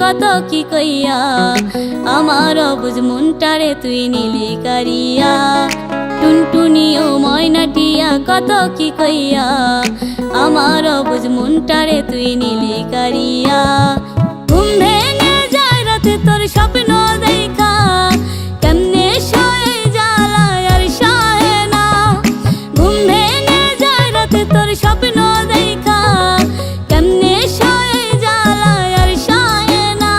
কত কি কইয়া আমার অবুঝ মনটারে তুই নিলি কারিয়া। টুনটুনি ও ময়নাটিয়া কত কি কইয়া আমার অবুঝ মনটারে তুই নিলি কারিয়া। ঘুম ভেঙে যায় রাতে তোর স্বপ্ন দেখা, কেমনে সয়ে জ্বালায় আর সহে না। ঘুম ভেঙে যায় রাতে তোর স্বপ্ন দেখা, কেমনে সয়ে জ্বালায় আর সহে না।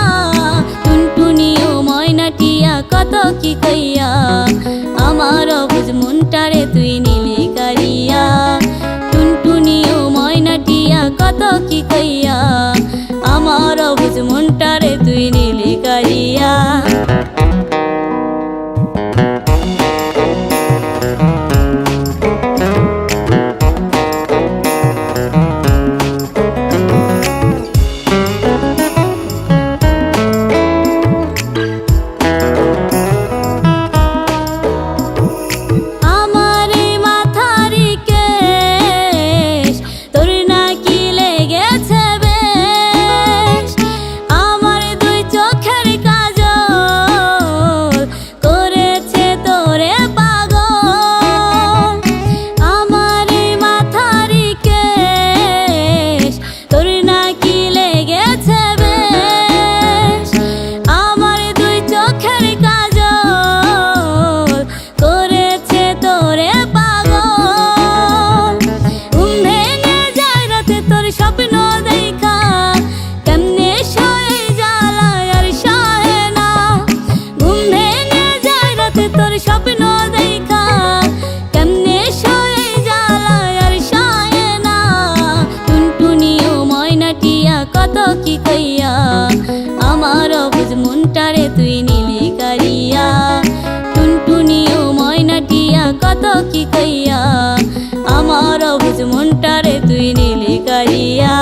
টুনটুনি ও ময়নাটিয়া কত কি কইয়া আমার অবুঝ মনটারে তুই নিলি কারিয়া। টুনটুনি ও ময়নাটিয়া কত কি কইয়া আমার অবুঝ মনটারে তুই নিলি কারিয়া। কত কি কইয়া আমার অবুঝ মনটারে তুই নিলি কারিয়া। টুনটুনি ও ময়নাটিয়া কত কি কইয়া আমার অবুঝ মনটারে তুই নিলি কারিয়া।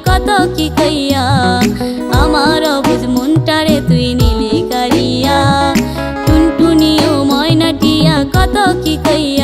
কত কি কইয়া আমার অবুঝ মনটারে তুই নিলি কারিয়া। টুনটুনি ও ময়নাটিয়া কত কি কইয়া